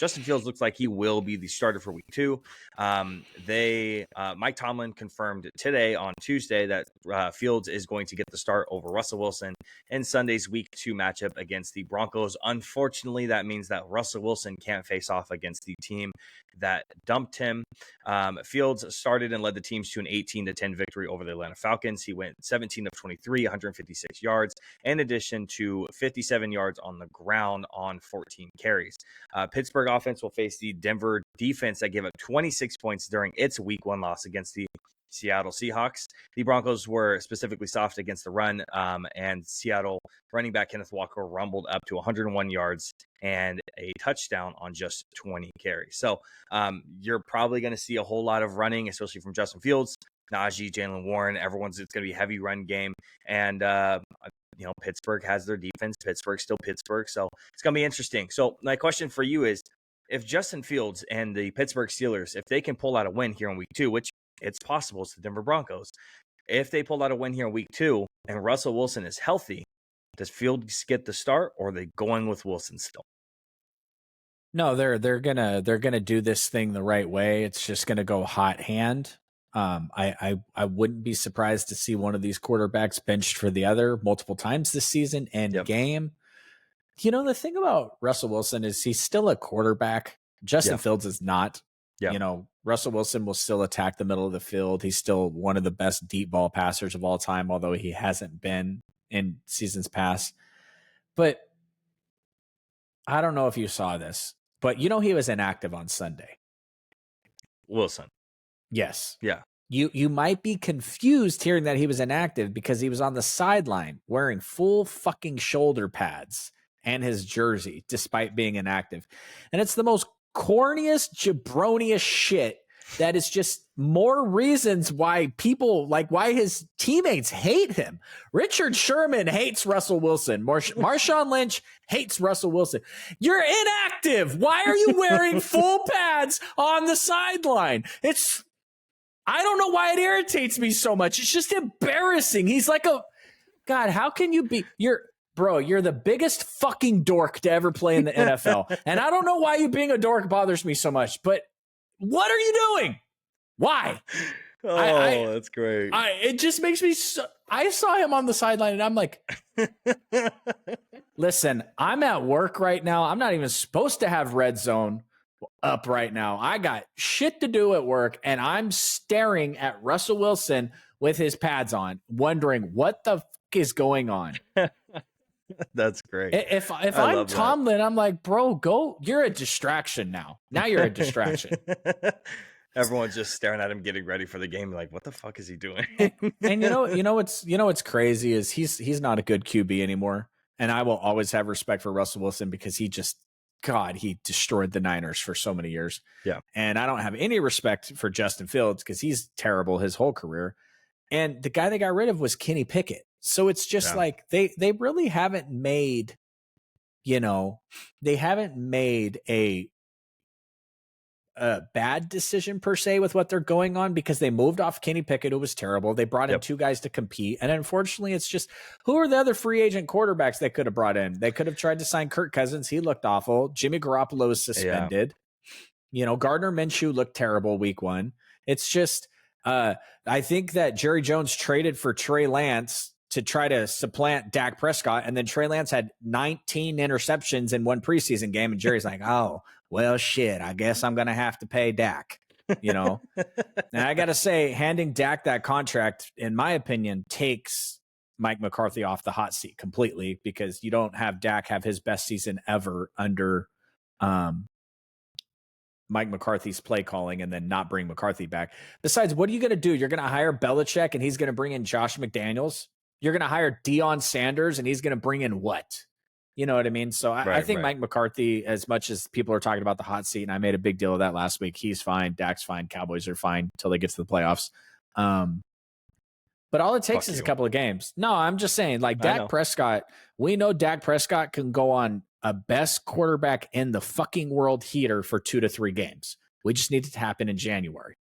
Justin Fields looks like he will be the starter for week 2. Mike Tomlin confirmed today on Tuesday that Fields is going to get the start over Russell Wilson in Sunday's week 2 matchup against the Broncos. Unfortunately, that means that Russell Wilson can't face off against the team that dumped him. Fields started and led the teams to an 18-10 victory over the Atlanta Falcons. He went 17 of 23, 156 yards, in addition to 57 yards on the ground on 14 carries. Pittsburgh offense will face the Denver defense that gave up 26 points during its week 1 loss against the Seattle Seahawks. The Broncos were specifically soft against the run, and Seattle running back Kenneth Walker rumbled up to 101 yards and a touchdown on just 20 carries. So you're probably going to see a whole lot of running, especially from Justin Fields, Najee, Jalen Warren. It's going to be a heavy run game. And, Pittsburgh has their defense. Pittsburgh's still Pittsburgh. So it's going to be interesting. So my question for you is, if Justin Fields and the Pittsburgh Steelers, if they can pull out a win here in week 2, which it's possible, it's the Denver Broncos. If they pull out a win here in week 2 and Russell Wilson is healthy, does Fields get the start, or are they going with Wilson still? No, they're gonna do this thing the right way. It's just gonna go hot hand. I wouldn't be surprised to see one of these quarterbacks benched for the other multiple times this season and game. The thing about Russell Wilson is he's still a quarterback. Justin Fields is not. Russell Wilson will still attack the middle of the field. He's still one of the best deep ball passers of all time, although he hasn't been in seasons past. But I don't know if you saw this, but he was inactive on Sunday. Wilson. Yes. Yeah. You might be confused hearing that he was inactive because he was on the sideline wearing full fucking shoulder pads and his jersey despite being inactive. And it's the most corniest, jabroniest shit that is just more reasons why why his teammates hate him. Richard Sherman hates Russell Wilson. Marshawn Lynch hates Russell Wilson. You're inactive. Why are you wearing full pads on the sideline? I don't know why it irritates me so much. It's just embarrassing. He's like God, how can you be? You're the biggest fucking dork to ever play in the NFL. And I don't know why you being a dork bothers me so much, but what are you doing? Why? That's great. It just makes me I saw him on the sideline and I'm like, listen, I'm at work right now. I'm not even supposed to have Red Zone up right now. I got shit to do at work and I'm staring at Russell Wilson with his pads on, wondering what the fuck is going on. That's great. If I'm Tomlin, that. I'm like, bro, go. You're a distraction now. Now you're a distraction. Everyone's just staring at him, getting ready for the game. Like, what the fuck is he doing? And what's crazy is he's not a good QB anymore. And I will always have respect for Russell Wilson because he destroyed the Niners for so many years. Yeah. And I don't have any respect for Justin Fields because he's terrible his whole career. And the guy they got rid of was Kenny Pickett. So it's just like they really haven't made, a bad decision per se with what they're going on because they moved off Kenny Pickett, who was terrible. They brought in 2 guys to compete. And unfortunately, it's just, who are the other free agent quarterbacks they could have brought in? They could have tried to sign Kirk Cousins. He looked awful. Jimmy Garoppolo is suspended. Gardner Minshew looked terrible week 1. It's just, I think that Jerry Jones traded for Trey Lance to try to supplant Dak Prescott. And then Trey Lance had 19 interceptions in one preseason game. And Jerry's like, oh, well, shit, I guess I'm going to have to pay Dak, And I got to say, handing Dak that contract, in my opinion, takes Mike McCarthy off the hot seat completely because you don't have Dak have his best season ever under Mike McCarthy's play calling and then not bring McCarthy back. Besides, what are you going to do? You're going to hire Belichick and he's going to bring in Josh McDaniels. You're going to hire Deion Sanders and he's going to bring in what? You know what I mean? So I think Mike McCarthy, as much as people are talking about the hot seat, and I made a big deal of that last week, he's fine. Dak's fine. Cowboys are fine until they get to the playoffs. But all it takes is a couple of games. No, I'm just saying, like Dak Prescott, we know Dak Prescott can go on a best quarterback in the fucking world heater for 2 to 3 games. We just need it to happen in January.